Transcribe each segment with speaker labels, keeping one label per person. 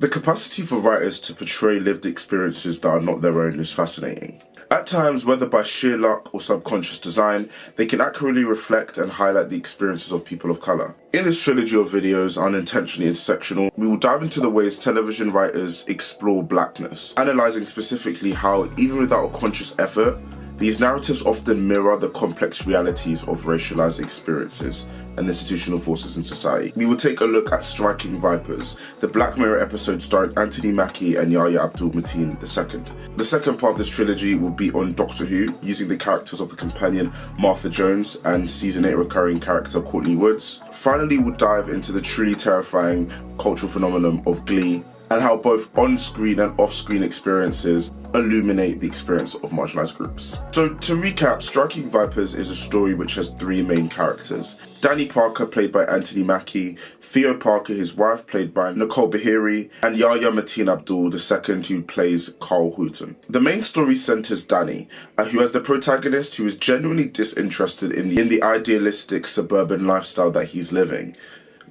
Speaker 1: The capacity for writers to portray lived experiences that are not their own is fascinating. At times, whether by sheer luck or subconscious design, they can accurately reflect and highlight the experiences of people of colour. In this trilogy of videos, Unintentionally Intersectional, we will dive into the ways television writers explore blackness, analysing specifically how, even without a conscious effort, these narratives often mirror the complex realities of racialized experiences and institutional forces in society. We will take a look at Striking Vipers, the Black Mirror episode starring Anthony Mackie and Yahya Abdul-Mateen II. The second part of this trilogy will be on Doctor Who, using the characters of the companion Martha Jones and Season 8 recurring character Courtney Woods. Finally, we'll dive into the truly terrifying cultural phenomenon of Glee, and how both on-screen and off-screen experiences illuminate the experience of marginalized groups. So to recap, Striking Vipers is a story which has three main characters. Danny Parker, played by Anthony Mackie, Theo Parker, his wife, played by Nicole Bahiri, and Yahya Mateen Abdul II, who plays Karl Houghton. The main story centers Danny, who as the protagonist, who is genuinely disinterested in the idealistic suburban lifestyle that he's living.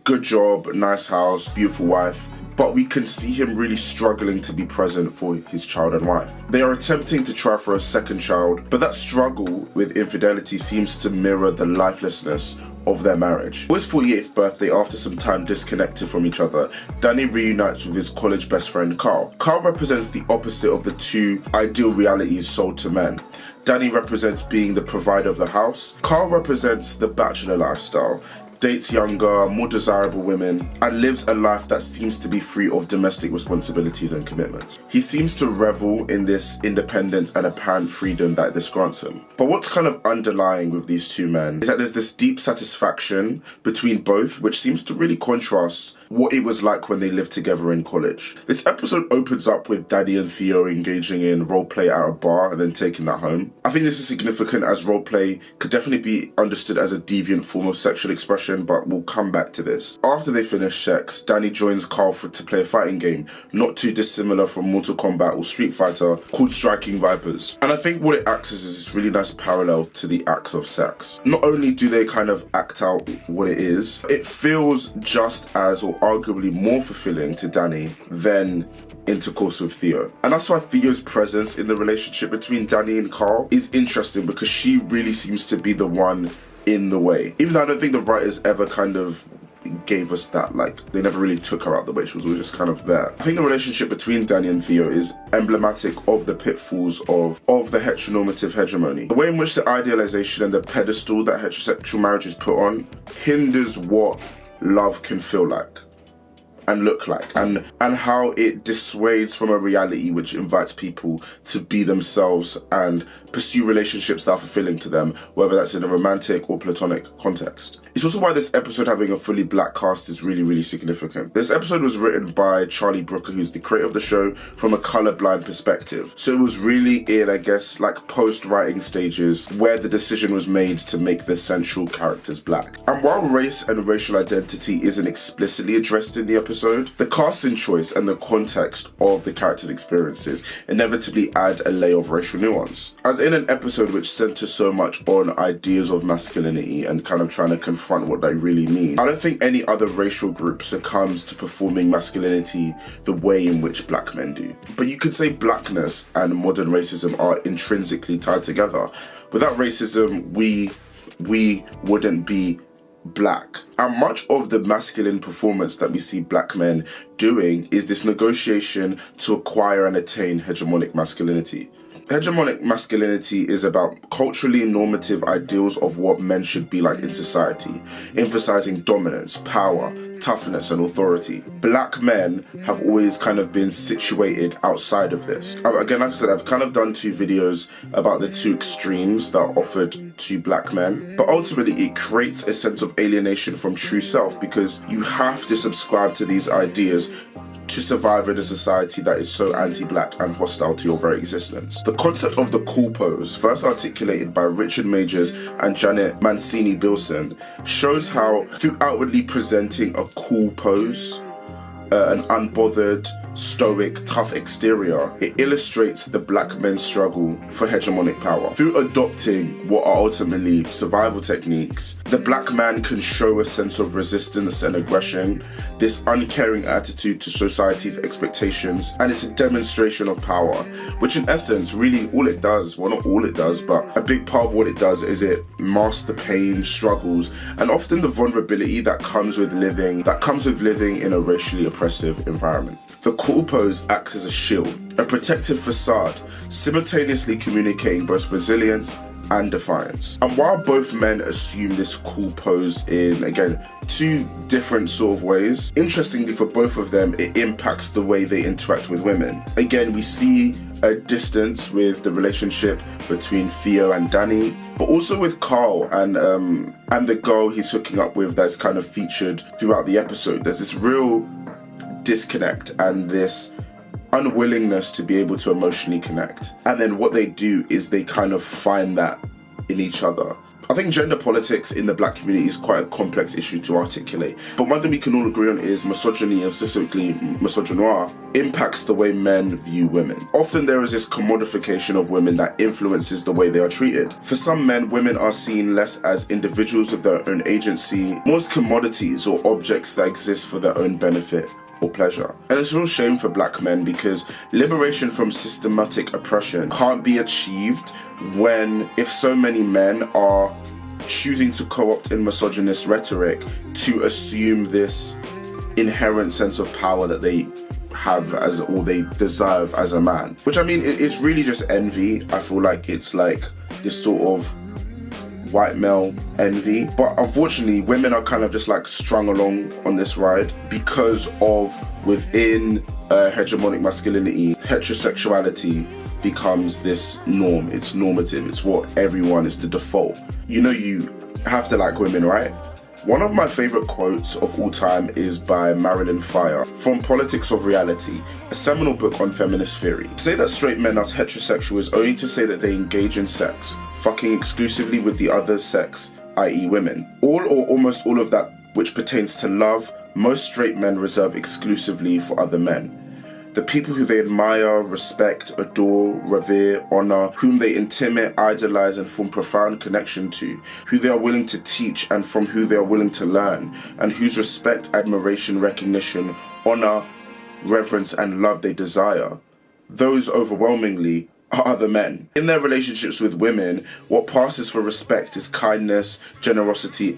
Speaker 1: Good job, nice house, beautiful wife, but we can see him really struggling to be present for his child and wife. They are attempting to try for a second child, but that struggle with infidelity seems to mirror the lifelessness of their marriage. For his 48th birthday, after some time disconnected from each other, Danny reunites with his college best friend Karl. Karl represents the opposite of the two ideal realities sold to men. Danny represents being the provider of the house. Karl represents the bachelor lifestyle, dates younger, more desirable women, and lives a life that seems to be free of domestic responsibilities and commitments. He seems to revel in this independence and apparent freedom that this grants him. But what's kind of underlying with these two men is that there's this deep satisfaction between both, which seems to really contrast what it was like when they lived together in college. This episode opens up with Danny and Theo engaging in roleplay at a bar and then taking that home. I think this is significant as roleplay could definitely be understood as a deviant form of sexual expression, but we'll come back to this. After they finish sex, Danny joins Karl to play a fighting game, not too dissimilar from Mortal Kombat or Street Fighter, called Striking Vipers. And I think what it acts as is this really nice parallel to the act of sex. Not only do they kind of act out what it is, it feels just as, or arguably more fulfilling to Danny than intercourse with Theo. And that's why Theo's presence in the relationship between Danny and Karl is interesting, because she really seems to be the one in the way. Even though I don't think the writers ever kind of gave us that, like, they never really took her out the way, she was always just kind of there. I think the relationship between Danny and Theo is emblematic of the pitfalls of the heteronormative hegemony. The way in which the idealization and the pedestal that heterosexual marriage is put on hinders what love can feel like and look like, and how it dissuades from a reality which invites people to be themselves and pursue relationships that are fulfilling to them, whether that's in a romantic or platonic context. It's also why this episode having a fully black cast is really, really significant. This episode was written by Charlie Brooker, who's the creator of the show, from a colorblind perspective. So it was really in, I guess, like post-writing stages where the decision was made to make the central characters black. And while race and racial identity isn't explicitly addressed in the episode, the casting choice and the context of the characters' experiences inevitably add a layer of racial nuance. As in an episode which centers so much on ideas of masculinity and kind of trying to confront what they really mean, I don't think any other racial group succumbs to performing masculinity the way in which black men do. But you could say blackness and modern racism are intrinsically tied together. Without racism, we wouldn't be black. And much of the masculine performance that we see black men doing is this negotiation to acquire and attain hegemonic masculinity. Hegemonic masculinity is about culturally normative ideals of what men should be like in society, emphasizing dominance, power, toughness, and authority. Black men have always kind of been situated outside of this. Again, like I said, I've kind of done two videos about the two extremes that are offered to black men, but ultimately it creates a sense of alienation from true self, because you have to subscribe to these ideas to survive in a society that is so anti-black and hostile to your very existence. The concept of the cool pose, first articulated by Richard Majors and Janet Mancini-Bilson, shows how through outwardly presenting a cool pose, an unbothered, stoic, tough exterior, it illustrates the black men's struggle for hegemonic power. Through adopting what are ultimately survival techniques, the black man can show a sense of resistance and aggression, this uncaring attitude to society's expectations, and it's a demonstration of power, which in essence, really all it does, well not all it does, but a big part of what it does is it masks the pain, struggles, and often the vulnerability that comes with living in a racially oppressive environment. The cool pose acts as a shield, a protective facade, simultaneously communicating both resilience and defiance. And while both men assume this cool pose in, again, two different sort of ways, interestingly for both of them, it impacts the way they interact with women. Again, we see a distance with the relationship between Theo and Danny, but also with Karl and the girl he's hooking up with that's kind of featured throughout the episode. There's this real disconnect and this unwillingness to be able to emotionally connect. And then what they do is they kind of find that in each other. I think gender politics in the black community is quite a complex issue to articulate, but one thing we can all agree on is misogyny, and specifically misogynoir, impacts the way men view women. Often there is this commodification of women that influences the way they are treated. For some men, women are seen less as individuals with their own agency, more as commodities or objects that exist for their own benefit or pleasure. And it's a real shame for black men because liberation from systematic oppression can't be achieved if so many men are choosing to co-opt in misogynist rhetoric to assume this inherent sense of power that they have or they deserve as a man. Which, I mean, it's really just envy. I feel like it's like this sort of white male envy, but unfortunately women are kind of just like strung along on this ride because of within hegemonic masculinity, heterosexuality becomes this norm. It's normative, it's what everyone is the default. You know, you have to like women, right? One of my favorite quotes of all time is by Marilyn Fire from Politics of Reality, a seminal book on feminist theory. To say that straight men are heterosexual is only to say that they engage in sex, fucking exclusively with the other sex, i.e. women. All or almost all of that which pertains to love, most straight men reserve exclusively for other men. The people who they admire, respect, adore, revere, honor, whom they intimate, idolize, and form profound connection to, who they are willing to teach and from who they are willing to learn, and whose respect, admiration, recognition, honor, reverence, and love they desire. Those overwhelmingly are other men. In their relationships with women, what passes for respect is kindness, generosity,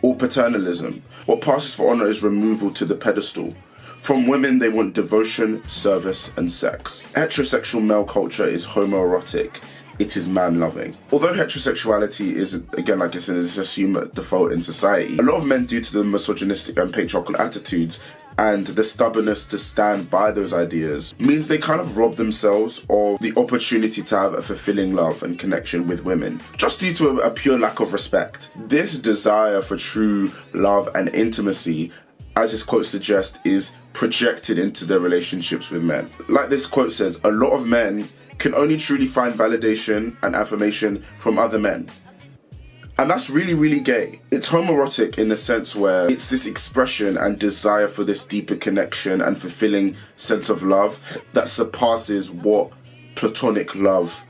Speaker 1: or paternalism. What passes for honor is removal to the pedestal. From women, they want devotion, service, and sex. Heterosexual male culture is homoerotic. It is man-loving. Although heterosexuality is, again, like I said, is assumed default in society, a lot of men, due to the misogynistic and patriarchal attitudes and the stubbornness to stand by those ideas, means they kind of rob themselves of the opportunity to have a fulfilling love and connection with women, just due to a pure lack of respect. This desire for true love and intimacy, as his quote suggests, is projected into their relationships with men. Like this quote says, a lot of men can only truly find validation and affirmation from other men. And that's really, really gay. It's homoerotic in the sense where it's this expression and desire for this deeper connection and fulfilling sense of love that surpasses what platonic love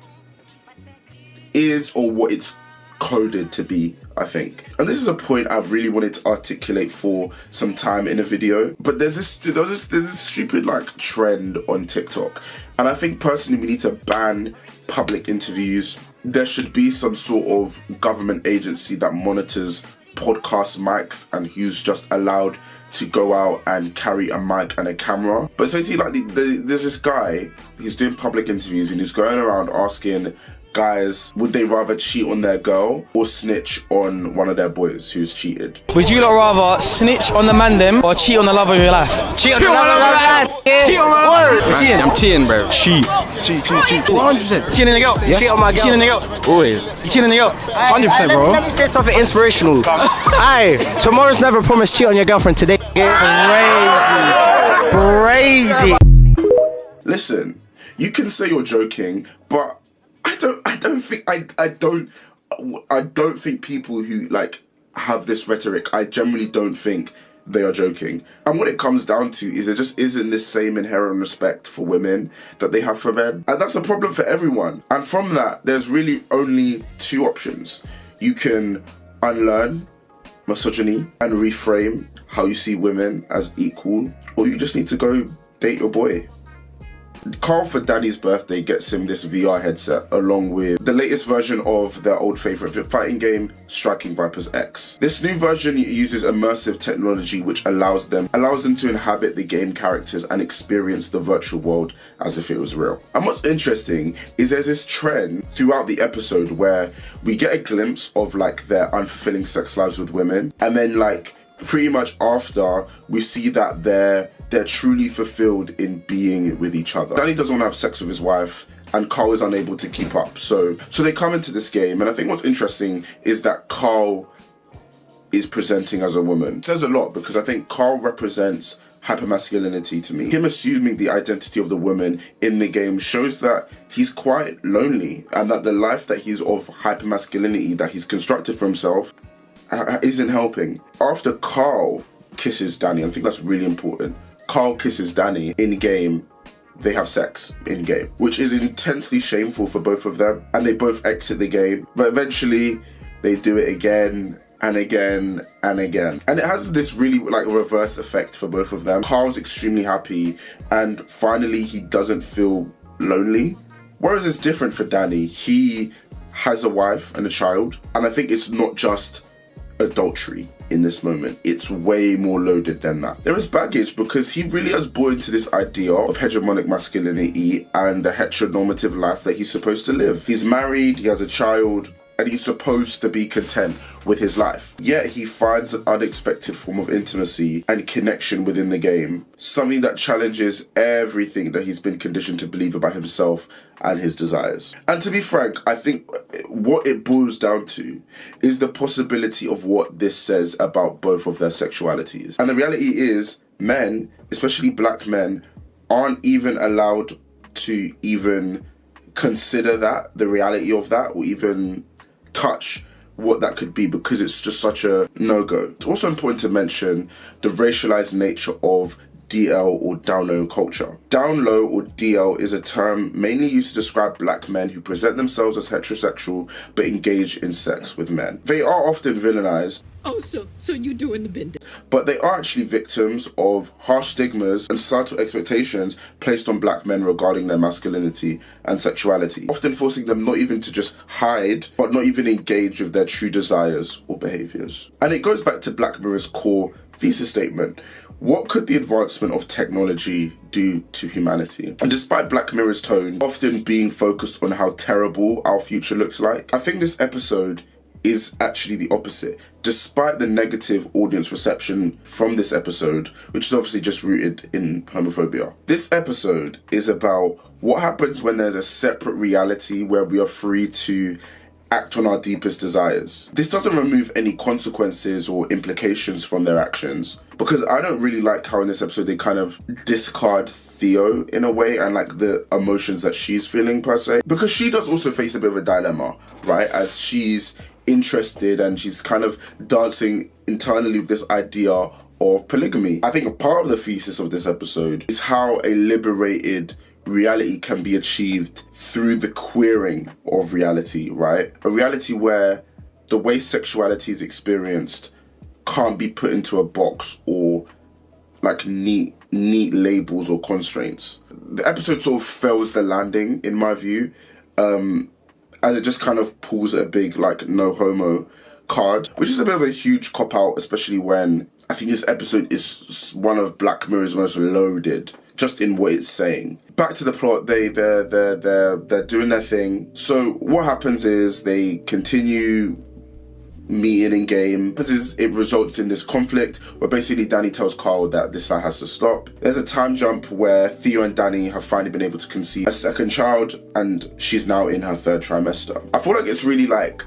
Speaker 1: is or what it's coded to be, I think. And this is a point I've really wanted to articulate for some time in a video, but there's this stupid like trend on TikTok, and I think personally we need to ban public interviews. There should be some sort of government agency that monitors podcast mics and who's just allowed to go out and carry a mic and a camera. But it's basically like there's this guy, he's doing public interviews and he's going around asking guys, would they rather cheat on their girl or snitch on one of their boys who's cheated?
Speaker 2: Would you lot rather snitch on the man them or cheat on the love of your life?
Speaker 3: Cheat on the love of your life. Yeah. Cheat on my life. I'm cheating, bro.
Speaker 2: Cheat. 100%. Cheating on the girl?
Speaker 3: Yes.
Speaker 2: Cheat on my girl. Cheating on the girl?
Speaker 3: Always.
Speaker 2: You cheating on the girl? 100%, bro.
Speaker 3: Let me say something inspirational. Aye, tomorrow's never promised. Cheat on your girlfriend today. Crazy.
Speaker 1: Listen, you can say you're joking, but I don't think people who like have this rhetoric, I generally don't think they are joking. And what it comes down to is there just isn't this same inherent respect for women that they have for men. And that's a problem for everyone. And from that, there's really only two options. You can unlearn misogyny and reframe how you see women as equal, or you just need to go date your boy. Karl, for Danny's birthday, gets him this VR headset along with the latest version of their old favourite fighting game, Striking Vipers X. This new version uses immersive technology which allows them to inhabit the game characters and experience the virtual world as if it was real. And what's interesting is there's this trend throughout the episode where we get a glimpse of like their unfulfilling sex lives with women, and then like pretty much after we see that they're truly fulfilled in being with each other. Danny doesn't want to have sex with his wife, and Karl is unable to keep up. So they come into this game, and I think what's interesting is that Karl is presenting as a woman. It says a lot because I think Karl represents hypermasculinity to me. Him assuming the identity of the woman in the game shows that he's quite lonely, and that the life that he's of hypermasculinity that he's constructed for himself isn't helping. After Karl kisses Danny, I think that's really important. Karl kisses Danny in game, they have sex in game, which is intensely shameful for both of them, and they both exit the game, but eventually they do it again and again and again. And it has this really like reverse effect for both of them. Karl's extremely happy, and finally he doesn't feel lonely. Whereas it's different for Danny. He has a wife and a child, and I think it's not just adultery in this moment. It's way more loaded than that. There is baggage because he really has bought into this idea of hegemonic masculinity and the heteronormative life that he's supposed to live. He's married, he has a child, and he's supposed to be content with his life. Yet he finds an unexpected form of intimacy and connection within the game, something that challenges everything that he's been conditioned to believe about himself and his desires. And to be frank, I think what it boils down to is the possibility of what this says about both of their sexualities. And the reality is, men, especially black men, aren't even allowed to even consider that, the reality of that, or even touch what that could be, because it's just such a no-go. It's also important to mention the racialized nature of DL or down low culture. Down low or DL is a term mainly used to describe black men who present themselves as heterosexual but engage in sex with men. They are often villainized.
Speaker 4: Oh, so you doing the bending.
Speaker 1: But they are actually victims of harsh stigmas and societal expectations placed on black men regarding their masculinity and sexuality, often forcing them not even to just hide, but not even engage with their true desires or behaviors. And it goes back to Black Mirror's core thesis statement. What could the advancement of technology do to humanity? And despite Black Mirror's tone often being focused on how terrible our future looks like, I think this episode is actually the opposite. Despite the negative audience reception from this episode, which is obviously just rooted in homophobia, this episode is about what happens when there's a separate reality where we are free to act on our deepest desires. This doesn't remove any consequences or implications from their actions, because I don't really like how in this episode they kind of discard Theo in a way and like the emotions that she's feeling per se, because she does also face a bit of a dilemma, right? As she's interested and she's kind of dancing internally with this idea of polygamy. I think a part of the thesis of this episode is how a liberated reality can be achieved through the queering of reality, right? A reality where the way sexuality is experienced can't be put into a box or like neat labels or constraints. The episode sort of fails the landing in my view, as it just kind of pulls a big like no homo card, which is a bit of a huge cop out, especially when I think this episode is one of Black Mirror's most loaded, just in what it's saying. Back to the plot, they're doing their thing. So what happens is they continue meeting in game. It results in this conflict where basically Danny tells Karl that this has to stop. There's a time jump where Theo and Danny have finally been able to conceive a second child, and she's now in her third trimester. I feel like it's really like,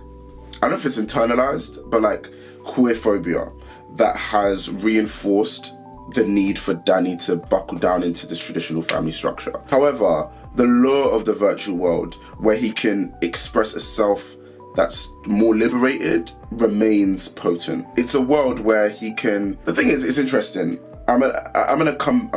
Speaker 1: I don't know if it's internalized, but like queer phobia that has reinforced the need for Danny to buckle down into this traditional family structure. However, the lure of the virtual world, where he can express a self that's more liberated remains potent. It's a world where he can. The thing is, it's interesting. I'm gonna come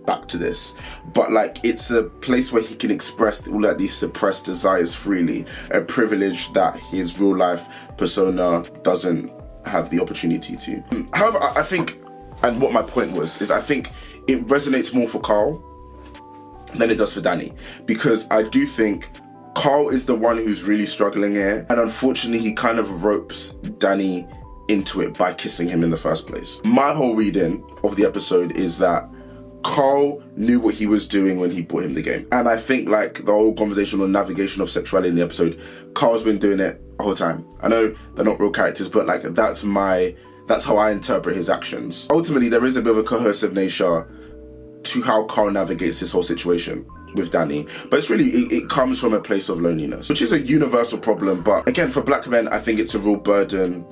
Speaker 1: back to this, but like it's a place where he can express all like these suppressed desires freely, a privilege that his real life persona doesn't have the opportunity to. However, I think, and what my point was, is I think it resonates more for Karl than it does for Danny, because I do think Karl is the one who's really struggling here, and unfortunately he kind of ropes Danny into it by kissing him in the first place. My whole reading of the episode is that Karl knew what he was doing when he bought him the game, and I think like the whole conversation on navigation of sexuality in the episode, Karl's been doing it the whole time. I know they're not real characters, but like that's how I interpret his actions. Ultimately, there is a bit of a coercive nature to how Karl navigates this whole situation with Danny, but it's really, it comes from a place of loneliness, which is a universal problem. But again, for black men, I think it's a real burden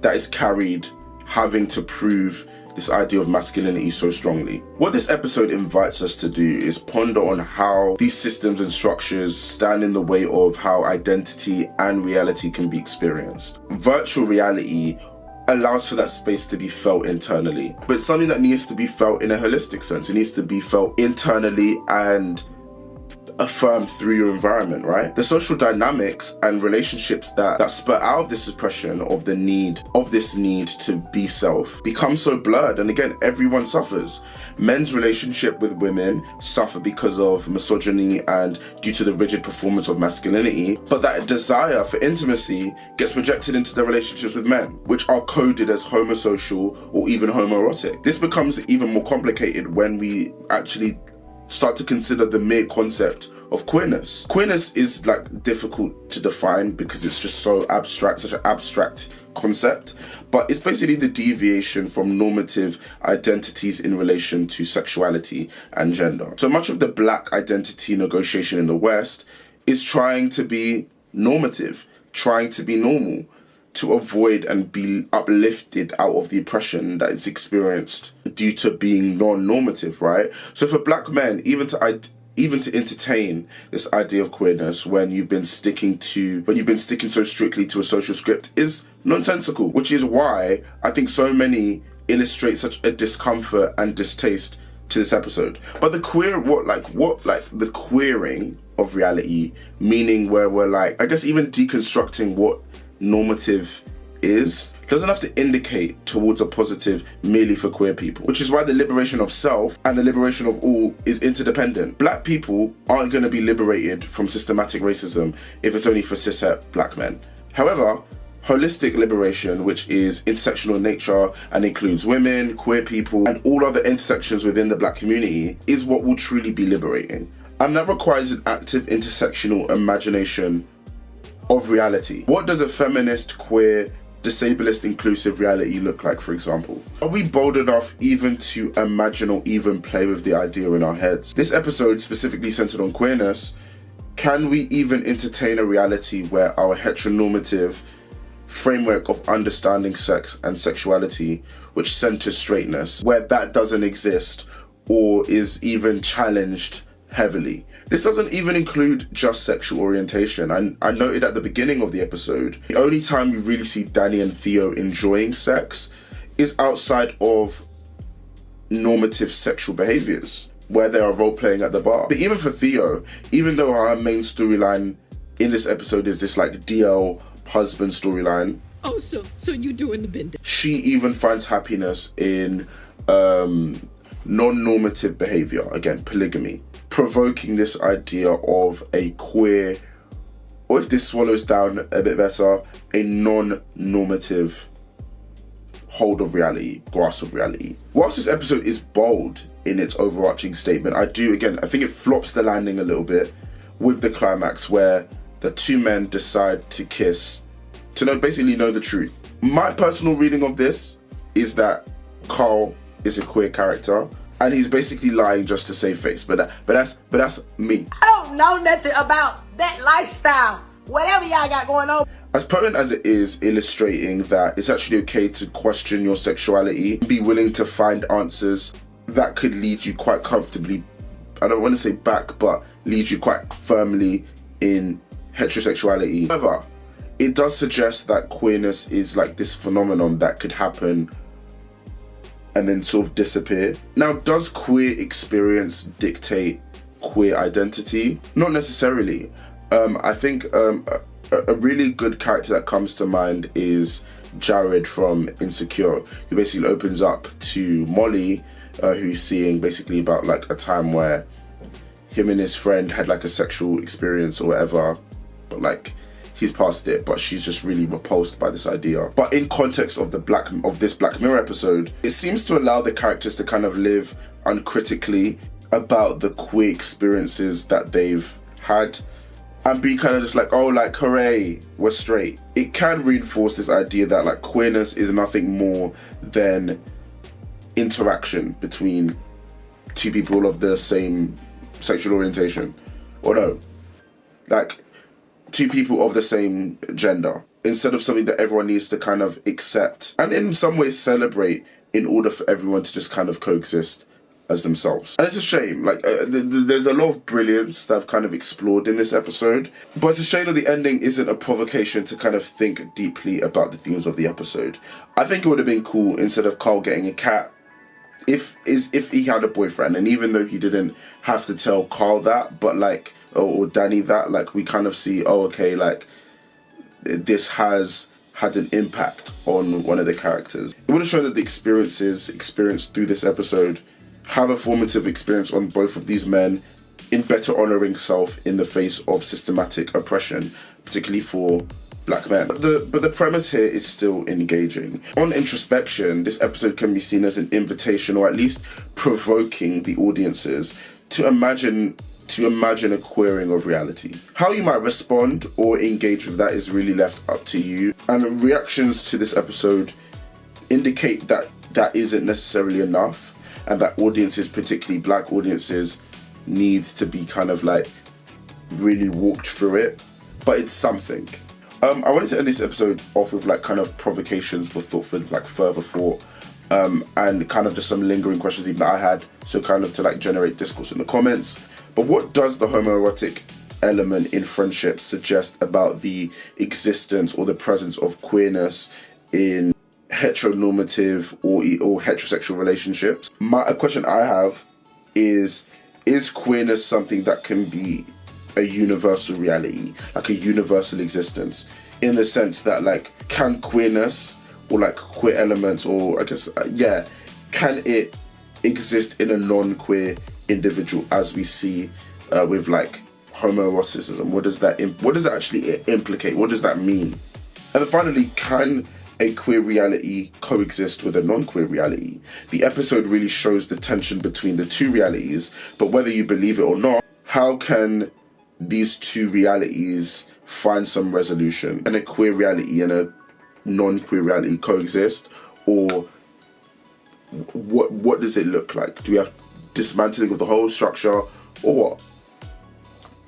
Speaker 1: that is carried having to prove this idea of masculinity so strongly. What this episode invites us to do is ponder on how these systems and structures stand in the way of how identity and reality can be experienced. Virtual reality allows for that space to be felt internally, but it's something that needs to be felt in a holistic sense. It needs to be felt internally and affirmed through your environment, right? The social dynamics and relationships that spur out of this suppression of this need to be self become so blurred, and again, everyone suffers. Men's relationship with women suffer because of misogyny and due to the rigid performance of masculinity, but that desire for intimacy gets projected into their relationships with men, which are coded as homosocial or even homoerotic. This becomes even more complicated when we actually start to consider the mere concept of queerness. Queerness is like difficult to define because it's just so abstract, such an abstract concept, but it's basically the deviation from normative identities in relation to sexuality and gender. So much of the black identity negotiation in the West is trying to be normative, trying to be normal, to avoid and be uplifted out of the oppression that is experienced due to being non-normative, right? So for black men, even to entertain this idea of queerness when you've been sticking so strictly to a social script is nonsensical, which is why I think so many illustrate such a discomfort and distaste to this episode. But the the queering of reality, meaning where we're like, I guess even deconstructing what normative is, doesn't have to indicate towards a positive merely for queer people, which is why the liberation of self and the liberation of all is interdependent. Black people aren't going to be liberated from systematic racism if it's only for cishet black men. However, holistic liberation, which is intersectional in nature and includes women, queer people, and all other intersections within the black community, is what will truly be liberating. And that requires an active intersectional imagination of reality. What does a feminist, queer, disableist, inclusive reality look like, for example? Are we bold enough even to imagine or even play with the idea in our heads? This episode, specifically centered on queerness, can we even entertain a reality where our heteronormative framework of understanding sex and sexuality, which centers straightness, where that doesn't exist or is even challenged heavily? This doesn't even include just sexual orientation. I noted at the beginning of the episode, the only time we really see Danny and Theo enjoying sex is outside of normative sexual behaviors, where they are role-playing at the bar. But even for Theo, even though our main storyline in this episode is this like DL husband storyline,
Speaker 4: Oh, so you doing the bending?
Speaker 1: She even finds happiness in non-normative behavior, again, polygamy, provoking this idea of a queer, or if this swallows down a bit better, a non-normative hold of reality, grasp of reality. Whilst this episode is bold in its overarching statement, I think it flops the landing a little bit with the climax where the two men decide to kiss, to basically know the truth. My personal reading of this is that Karl is a queer character, and he's basically lying just to save face. But that's me.
Speaker 5: I don't know nothing about that lifestyle. Whatever y'all got going on.
Speaker 1: As potent as it is illustrating that it's actually okay to question your sexuality, be willing to find answers that could lead you quite comfortably, I don't want to say back, but lead you quite firmly in heterosexuality. However, it does suggest that queerness is like this phenomenon that could happen and then sort of disappear. Now, does queer experience dictate queer identity? Not necessarily. I think a really good character that comes to mind is Jered from Insecure, who basically opens up to Molly, who he's seeing basically about like a time where him and his friend had like a sexual experience or whatever, but like he's past it, but she's just really repulsed by this idea. But in context of this Black Mirror episode, it seems to allow the characters to kind of live uncritically about the queer experiences that they've had and be kind of just like, oh, like, hooray, we're straight. It can reinforce this idea that like queerness is nothing more than interaction between two people of the same sexual orientation. Or no, like two people of the same gender, instead of something that everyone needs to kind of accept and in some ways celebrate in order for everyone to just kind of coexist as themselves. And it's a shame, like there's a lot of brilliance that I've kind of explored in this episode, but it's a shame that the ending isn't a provocation to kind of think deeply about the themes of the episode. I think it would have been cool, instead of Karl getting a cat, if he had a boyfriend, and even though he didn't have to tell Karl that, but like, or Danny that, like we kind of see, oh, okay, like this has had an impact on one of the characters. It would have shown that the experiences experienced through this episode have a formative experience on both of these men in better honouring self in the face of systematic oppression, particularly for Black men. But the premise here is still engaging. On introspection, this episode can be seen as an invitation, or at least provoking the audiences to imagine a queering of reality. How you might respond or engage with that is really left up to you. And reactions to this episode indicate that that isn't necessarily enough, and that audiences, particularly Black audiences, need to be kind of like really walked through it. But it's something. I wanted to end this episode off with like kind of provocations for like further thought, and kind of just some lingering questions even that I had, so kind of to like generate discourse in the comments. But what does the homoerotic element in friendships suggest about the existence or the presence of queerness in heteronormative or heterosexual relationships? A question I have is queerness something that can be a universal reality, like a universal existence, in the sense that like, can queerness or like queer elements, or I guess can it exist in a non-queer individual, as we see with like homoeroticism? What does that actually implicate? What does that mean? And then finally, can a queer reality coexist with a non-queer reality? The episode really shows the tension between the two realities, but whether you believe it or not, how can these two realities find some resolution? Can a queer reality and a non-queer reality coexist? Or what does it look like? Do we have dismantling of the whole structure, or what?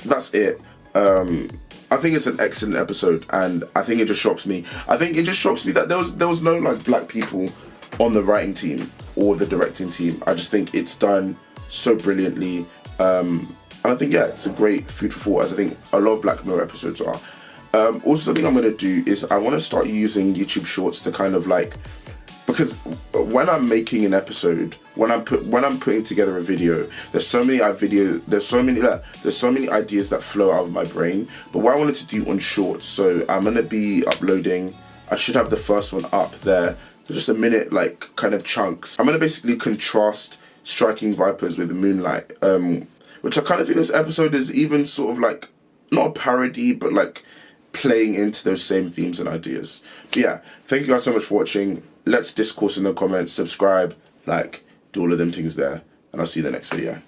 Speaker 1: That's it. I think it's an excellent episode, and I think it just shocks me. I think it just shocks me that there was no like Black people on the writing team or the directing team. I just think it's done so brilliantly, and I think it's a great food for thought, as I think a lot of Black Mirror episodes are. Also, something I'm going to do is I want to start using YouTube Shorts to kind of like, because when I'm making an episode, when I'm putting together a video, there's so many ideas that flow out of my brain. But what I wanted to do on Shorts, so I'm gonna be uploading. I should have the first one up there, just a minute, like kind of chunks. I'm gonna basically contrast Striking Vipers with Moonlight, which I kind of think this episode is even sort of like not a parody, but like playing into those same themes and ideas. But yeah, thank you guys so much for watching. Let's discourse in the comments, subscribe, like, do all of them things there, and I'll see you in the next video.